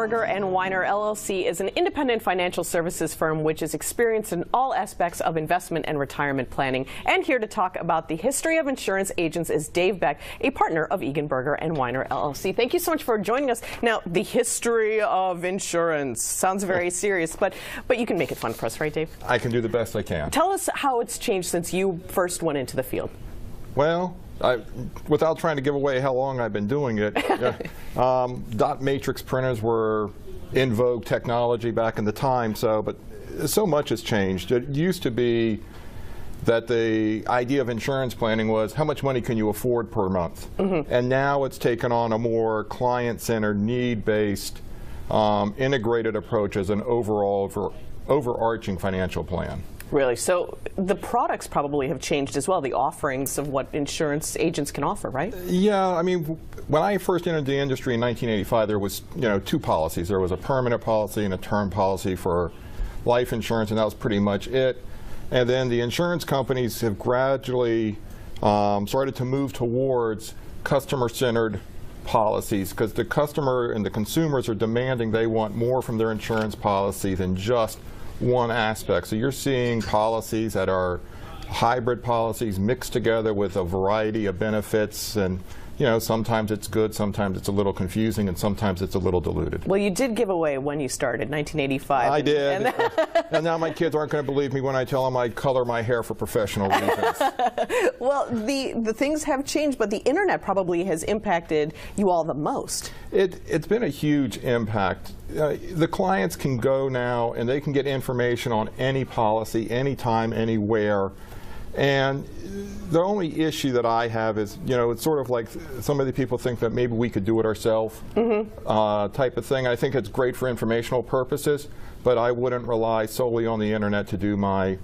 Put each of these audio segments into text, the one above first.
Berger Weiner, LLC is an independent financial services firm which is experienced in all aspects of investment and retirement planning. And here to talk about the history of insurance agents is Dave Beck, a partner of Egan, Berger Weiner, LLC. Thank you so much for joining us. Now, the history of insurance sounds very serious, but you can make it fun for us, right, Dave? I can do the best I can. Tell us how it's changed since you first went into the field. Well, without trying to give away how long I've been doing it, dot matrix printers were in vogue technology back in the time, but so much has changed. It used to be that the idea of insurance planning was how much money can you afford per month? And now it's taken on a more client-centered, need-based, integrated approach as an overarching financial plan. Really? So the products probably have changed as well, the offerings of what insurance agents can offer, right? Yeah, I mean, when I first entered the industry in 1985, there was, two policies. There was a permanent policy and a term policy for life insurance, and that was pretty much it. And then the insurance companies have gradually started to move towards customer-centered policies because the customer and the consumers are demanding they want more from their insurance policy than just one aspect. So you're seeing policies that are hybrid policies mixed together with a variety of benefits, and sometimes it's good, sometimes it's a little confusing, and sometimes it's a little diluted. Well, you did give away when you started, 1985. I did. And now my kids aren't going to believe me when I tell them I color my hair for professional reasons. Well, the things have changed, but the internet probably has impacted you all the most. It's been a huge impact. The clients can go now and they can get information on any policy, anytime, anywhere. And the only issue that I have is, it's sort of like some of the people think that maybe we could do it ourselves type of thing. I think it's great for informational purposes, but I wouldn't rely solely on the internet to do my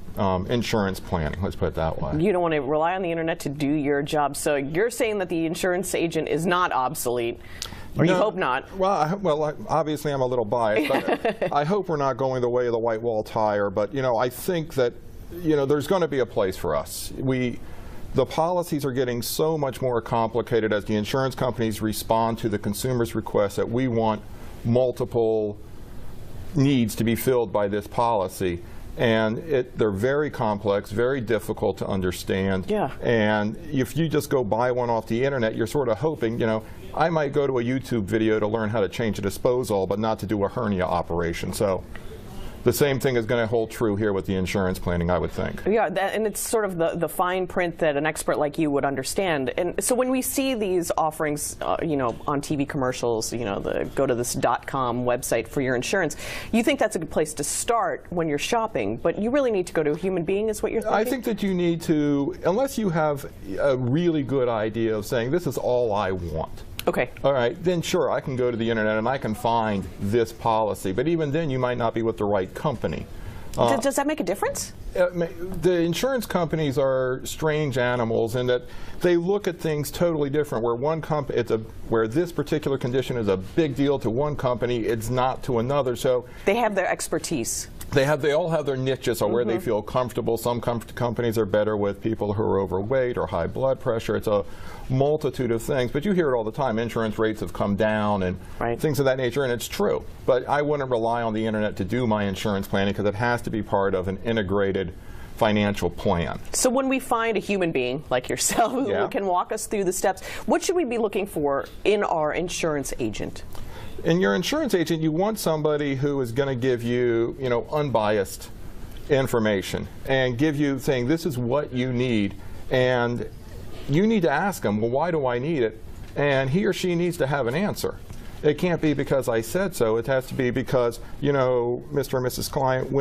insurance planning, let's put it that way. You don't want to rely on the internet to do your job, so you're saying that the insurance agent is not obsolete. Or no, you hope not. Well, obviously I'm a little biased, but I hope we're not going the way of the white wall tire, but I think that there's going to be a place for us. The policies are getting so much more complicated as the insurance companies respond to the consumer's request that we want multiple needs to be filled by this policy. And they're very complex, very difficult to understand. Yeah. And if you just go buy one off the internet, you're sort of hoping, I might go to a YouTube video to learn how to change a disposal, but not to do a hernia operation. So the same thing is going to hold true here with the insurance planning, I would think. Yeah, and it's sort of the fine print that an expert like you would understand. And so when we see these offerings, on TV commercials, go to this .com website for your insurance, you think that's a good place to start when you're shopping, but you really need to go to a human being, is what you're thinking? I think that you need to, unless you have a really good idea of saying, this is all I want. Okay. All right, then sure, I can go to the internet and I can find this policy, but even then you might not be with the right company. Does that make a difference? The insurance companies are strange animals in that they look at things totally different. Where this particular condition is a big deal to one company, it's not to another. So they have their expertise. They all have their niches or where they feel comfortable. Some companies are better with people who are overweight or high blood pressure. It's a multitude of things, but you hear it all the time. Insurance rates have come down and things of that nature, and it's true. But I wouldn't rely on the internet to do my insurance planning because it has to be part of an integrated financial plan. So when we find a human being like yourself who can walk us through the steps, what should we be looking for in our insurance agent? In your insurance agent, you want somebody who is going to give you, unbiased information and give you saying this is what you need, and you need to ask them, well, why do I need it? And he or she needs to have an answer. It can't be because I said so. It has to be because, Mr. and Mrs. Client,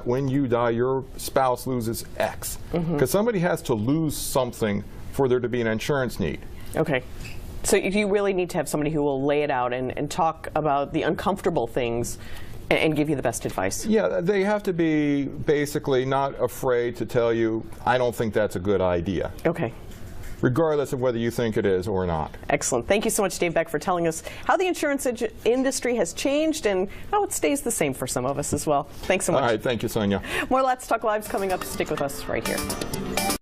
when you die, your spouse loses X. Because somebody has to lose something for there to be an insurance need. Okay. So you really need to have somebody who will lay it out and talk about the uncomfortable things and give you the best advice. Yeah, they have to be basically not afraid to tell you, I don't think that's a good idea. Okay. Regardless of whether you think it is or not. Excellent. Thank you so much, Dave Beck, for telling us how the insurance industry has changed and how it stays the same for some of us as well. Thanks so much. All right. Thank you, Sonia. More Let's Talk Live's coming up. Stick with us right here.